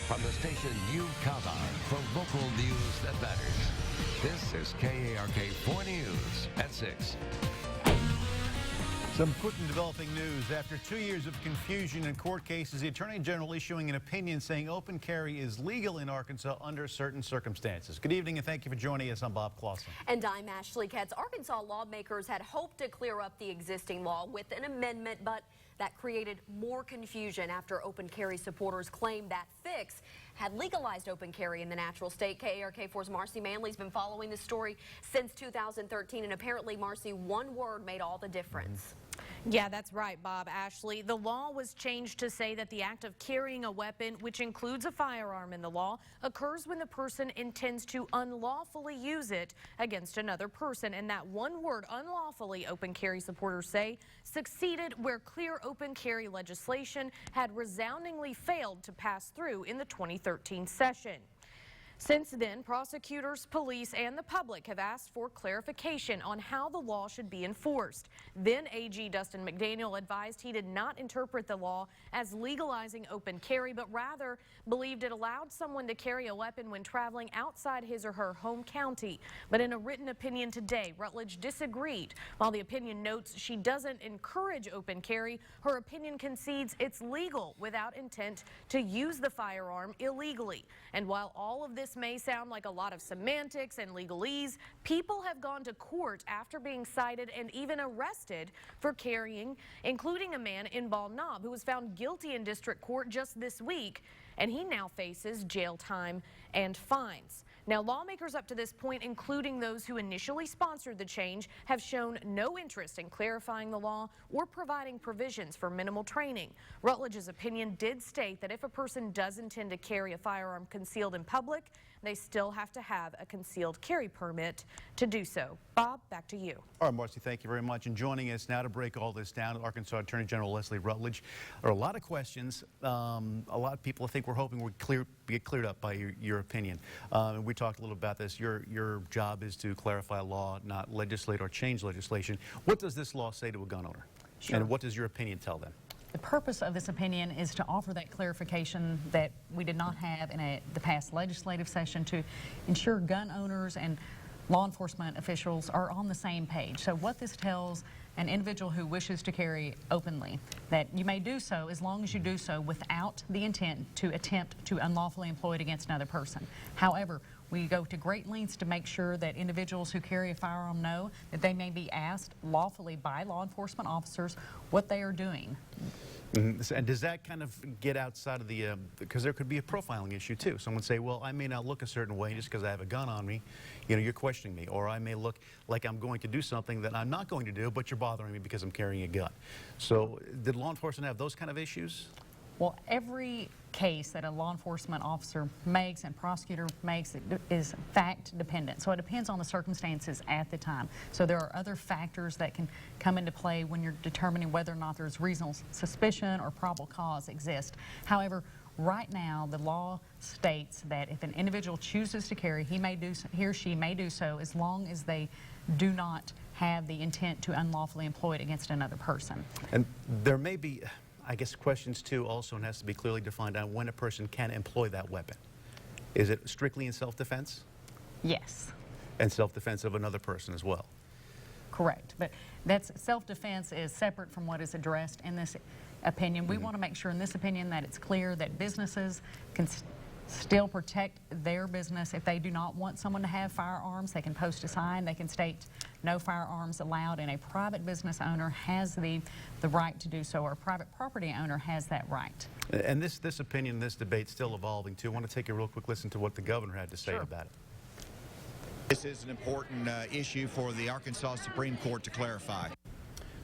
from the station you count on for local news that matters. This is KARK 4 News at 6. Some quick and developing news. After 2 years of confusion in court cases, the Attorney General issuing an opinion saying open carry is legal in Arkansas under certain circumstances. Good evening and thank you for joining us. I'm Bob Clausen. And I'm Ashley Katz. Arkansas lawmakers had hoped to clear up the existing law with an amendment, but that created more confusion after open carry supporters claimed that fix had legalized open carry in the natural state. KARK4's Marcy Manley's been following this story since 2013, and apparently, Marcy, one word made all the difference. Yeah, that's right, Bob. Ashley, the law was changed to say that the act of carrying a weapon, which includes a firearm in the law, occurs when the person intends to unlawfully use it against another person. And that one word, unlawfully, open carry supporters say, succeeded where clear open carry legislation had resoundingly failed to pass through in the 2013 session. Since then, prosecutors, police, and the public have asked for clarification on how the law should be enforced. Then AG Dustin McDaniel advised he did not interpret the law as legalizing open carry, but rather believed it allowed someone to carry a weapon when traveling outside his or her home county. But in a written opinion today, Rutledge disagreed. While the opinion notes she doesn't encourage open carry, her opinion concedes it's legal without intent to use the firearm illegally. And while all of this may sound like a lot of semantics and legalese, people have gone to court after being cited and even arrested for carrying, including a man in Ball Knob who was found guilty in district court just this week, and he now faces jail time and fines. Now, lawmakers up to this point, including those who initially sponsored the change, have shown no interest in clarifying the law or providing provisions for minimal training. Rutledge's opinion did state that if a person does intend to carry a firearm concealed in public, they still have to have a concealed carry permit to do so. Bob, back to you. All right, Marcy, thank you very much. And joining us now to break all this down, Arkansas Attorney General Leslie Rutledge. There are a lot of questions. A lot of people, I think, we're hoping would get cleared up by your opinion. And we talked a little about this. Your job is to clarify law, not legislate or change legislation. What does this law say to a gun owner? Sure. And what does your opinion tell them? The purpose of this opinion is to offer that clarification that we did not have in the past legislative session to ensure gun owners and law enforcement officials are on the same page. So what this tells an individual who wishes to carry openly, that you may do so as long as you do so without the intent to attempt to unlawfully employ it against another person. However, we go to great lengths to make sure that individuals who carry a firearm know that they may be asked lawfully by law enforcement officers what they are doing. And does that kind of get outside of the, because there could be a profiling issue too. Someone say, well, I may not look a certain way just because I have a gun on me, you know, you're questioning me. Or I may look like I'm going to do something that I'm not going to do, but you're bothering me because I'm carrying a gun. So did law enforcement have those kind of issues? Well, every case that a law enforcement officer makes and prosecutor makes is fact dependent. So it depends on the circumstances at the time. So there are other factors that can come into play when you're determining whether or not there's reasonable suspicion or probable cause exist. However, right now the law states that if an individual chooses to carry, he or she may do so as long as they do not have the intent to unlawfully employ it against another person. And there may be, I guess, questions too also, and has to be clearly defined on when a person can employ that weapon. Is it strictly in self-defense? Yes. And self-defense of another person as well? Correct. But that's self-defense is separate from what is addressed in this opinion. We want to make sure in this opinion that it's clear that businesses can still protect their business. If they do not want someone to have firearms, they can post a sign. They can state no firearms allowed, and a private business owner has the right to do so, or a private property owner has that right. And this opinion, this debate still evolving too. I want to take a real quick listen to what the governor had to say about it. This is an important issue for the Arkansas Supreme Court to clarify.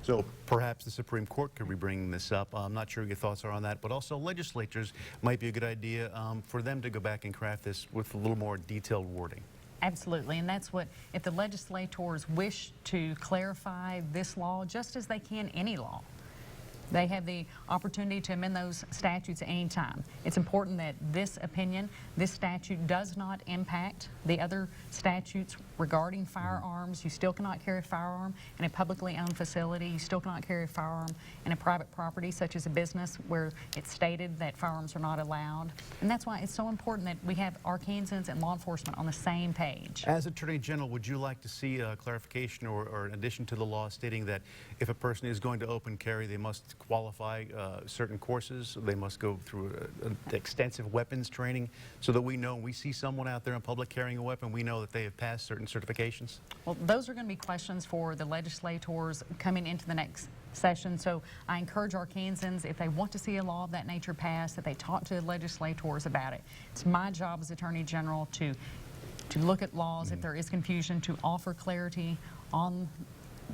So perhaps the Supreme Court could be bringing this up. I'm not sure your thoughts are on that, but also legislatures might be a good idea for them to go back and craft this with a little more detailed wording. Absolutely, and that's what, if the legislators wish to clarify this law, just as they can any law, They have the opportunity to amend those statutes at any time. It's important that this opinion, this statute does not impact the other statutes regarding firearms. You still cannot carry a firearm in a publicly owned facility. You still cannot carry a firearm in a private property, such as a business where it's stated that firearms are not allowed. And that's why it's so important that we have Arkansans and law enforcement on the same page. As Attorney General, would you like to see a clarification or an addition to the law stating that if a person is going to open carry, they must qualify certain courses, they must go through extensive weapons training, so that we know when we see someone out there in public carrying a weapon, we know that they have passed certain certifications? Well, those are going to be questions for the legislators coming into the next session. So I encourage Arkansans, if they want to see a law of that nature passed, that they talk to the legislators about it. It's my job as Attorney General to look at laws if there is confusion, to offer clarity on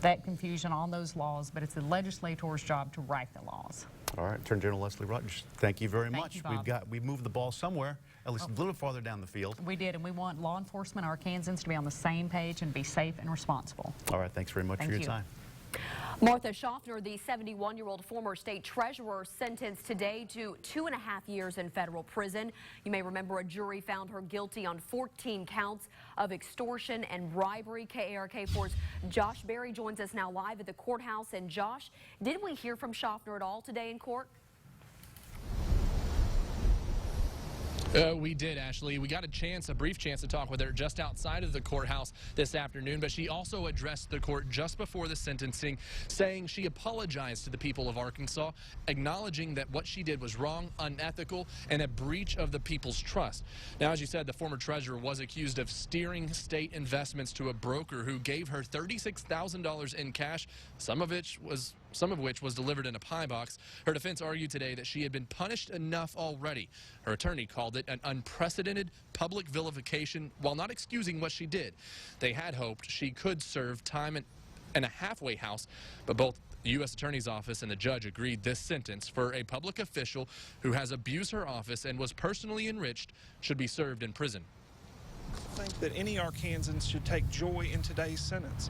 that confusion on those laws, but it's the legislator's job to write the laws. All right, Attorney General Leslie Rutledge, thank you very Thank much. you, Bob. We've moved the ball somewhere, at least a little farther down the field. We did, and we want law enforcement, Arkansans, to be on the same page and be safe and responsible. All right, thanks very much for your time. Martha Schaffner, the 71-year-old former state treasurer, sentenced today to 2.5 years in federal prison. You may remember a jury found her guilty on 14 counts of extortion and bribery. KARK4's Josh Berry joins us now live at the courthouse. And Josh, did we hear from Schaffner at all today in court? We did, Ashley. We got a brief chance to talk with her just outside of the courthouse this afternoon, but she also addressed the court just before the sentencing, saying she apologized to the people of Arkansas, acknowledging that what she did was wrong, unethical, and a breach of the people's trust. Now, as you said, the former treasurer was accused of steering state investments to a broker who gave her $36,000 in cash, some of which was delivered in a pie box. Her defense argued today that she had been punished enough already. Her attorney called it an unprecedented public vilification while not excusing what she did. They had hoped she could serve time in a halfway house, but both the U.S. Attorney's Office and the judge agreed this sentence for a public official who has abused her office and was personally enriched should be served in prison. I think that any Arkansans should take joy in today's sentence.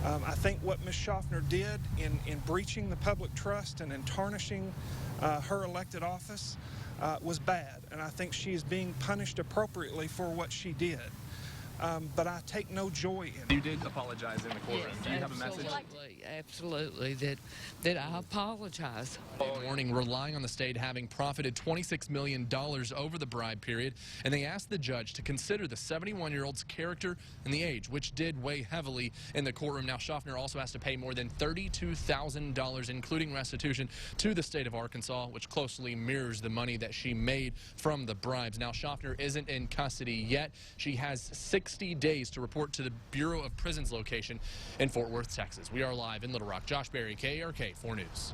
I think what Ms. Schaffner did in breaching the public trust and in tarnishing her elected office was bad, and I think she is being punished appropriately for what she did. But I take no joy in it. You did apologize in the courtroom. Yes, Do you have a message? Absolutely, that I apologize. Warning, relying on the state having profited $26 million over the bribe period, and they asked the judge to consider the 71-year-old's character and the age, which did weigh heavily in the courtroom. Now, Schaffner also has to pay more than $32,000, including restitution, to the state of Arkansas, which closely mirrors the money that she made from the bribes. Now, Schaffner isn't in custody yet. She has 60 days to report to the Bureau of Prisons location in Fort Worth, Texas. We are live in Little Rock. Josh Berry, KARK4 News.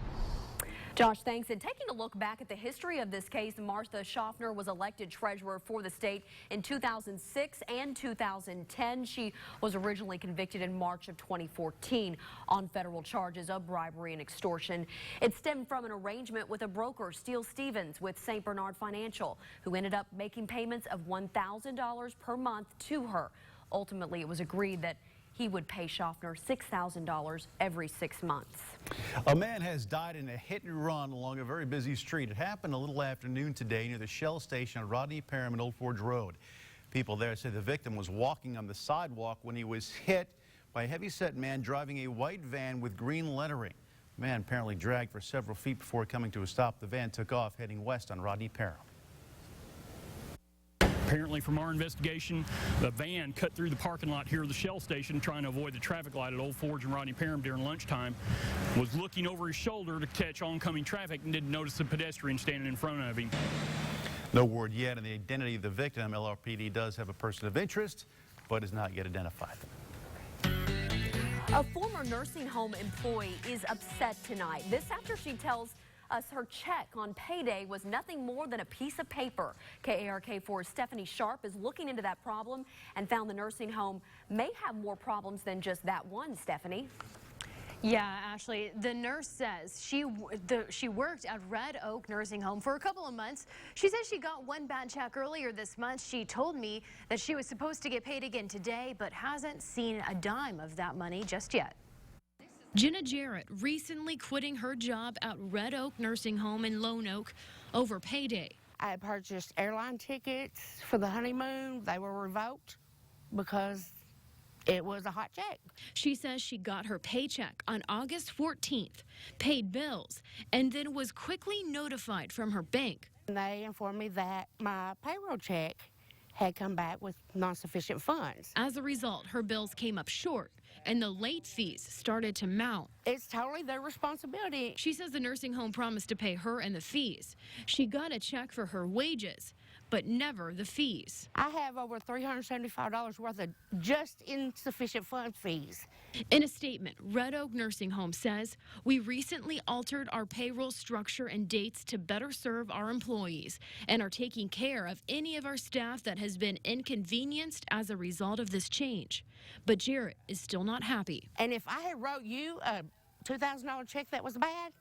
Josh, thanks. And taking a look back at the history of this case, Martha Schaffner was elected treasurer for the state in 2006 and 2010. She was originally convicted in March of 2014 on federal charges of bribery and extortion. It stemmed from an arrangement with a broker, Steele Stevens, with St. Bernard Financial, who ended up making payments of $1,000 per month to her. Ultimately, it was agreed that he would pay Schaffner $6,000 every 6 months. A man has died in a hit and run along a very busy street. It happened a little afternoon today near the Shell station on Rodney Parham and Old Forge Road. People there say the victim was walking on the sidewalk when he was hit by a heavy-set man driving a white van with green lettering. The man apparently dragged for several feet before coming to a stop. The van took off heading west on Rodney Parham. Apparently, from our investigation, the van cut through the parking lot here at the Shell station trying to avoid the traffic light at Old Forge and Rodney Parham during lunchtime, was looking over his shoulder to catch oncoming traffic and didn't notice the pedestrian standing in front of him. No word yet on the identity of the victim. LRPD does have a person of interest, but has not yet identified them. A former nursing home employee is upset tonight. This after she tells us her check on payday was nothing more than a piece of paper. KARK4's Stephanie Sharp is looking into that problem and found the nursing home may have more problems than just that one. Stephanie? Yeah, Ashley, the nurse says she worked at Red Oak Nursing Home for a couple of months. She says she got one bad check earlier this month. She told me that she was supposed to get paid again today, but hasn't seen a dime of that money just yet. Jenna Jarrett recently quitting her job at Red Oak Nursing Home in Lone Oak over payday. I had purchased airline tickets for the honeymoon. They were revoked because it was a hot check. She says she got her paycheck on August 14th, paid bills, and then was quickly notified from her bank. They informed me that my payroll check had come back with non-sufficient funds. As a result, her bills came up short, and the late fees started to mount. It's totally their responsibility. She says the nursing home promised to pay her and the fees. She got a check for her wages, but never the fees. I have over $375 worth of just insufficient fund fees. In a statement, Red Oak Nursing Home says, we recently altered our payroll structure and dates to better serve our employees and are taking care of any of our staff that has been inconvenienced as a result of this change. But Jarrett is still not happy. And if I had wrote you a $2,000 check that was bad,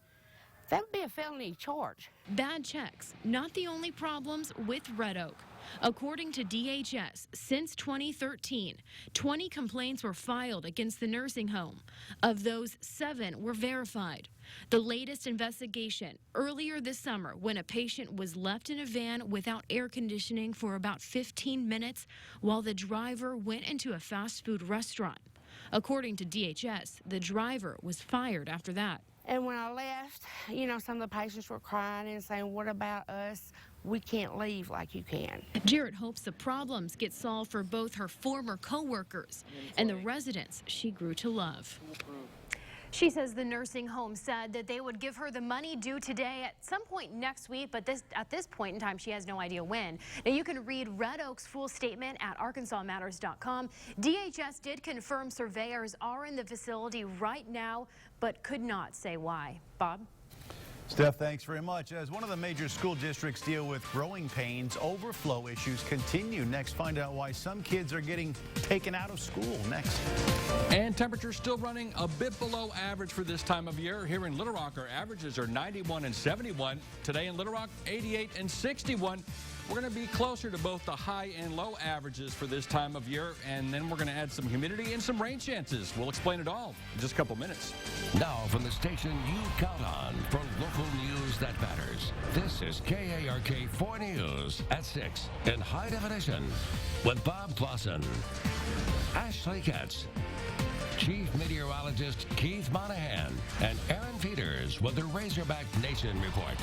that would be a felony charge. Bad checks, not the only problems with Red Oak. According to DHS, since 2013, 20 complaints were filed against the nursing home. Of those, 7 were verified. The latest investigation earlier this summer when a patient was left in a van without air conditioning for about 15 minutes while the driver went into a fast food restaurant. According to DHS, the driver was fired after that. And when I left, you know, some of the patients were crying and saying, what about us? We can't leave like you can. Jarrett hopes the problems get solved for both her former co-workers and the residents she grew to love. She says the nursing home said that they would give her the money due today at some point next week, but at this point in time, she has no idea when. Now, you can read Red Oak's full statement at arkansasmatters.com. DHS did confirm surveyors are in the facility right now, but could not say why. Bob? Steph, thanks very much. As one of the major school districts deal with growing pains, overflow issues continue. Next, find out why some kids are getting taken out of school. Next. And temperatures still running a bit below average for this time of year. Here in Little Rock, our averages are 91 and 71. Today in Little Rock, 88 and 61. We're going to be closer to both the high and low averages for this time of year, and then we're going to add some humidity and some rain chances. We'll explain it all in just a couple minutes. Now from the station you count on for local news that matters. This is KARK 4 News at 6 in high definition with Bob Clausen, Ashley Katz, Chief Meteorologist Keith Monahan, and Aaron Peters with the Razorback Nation Report.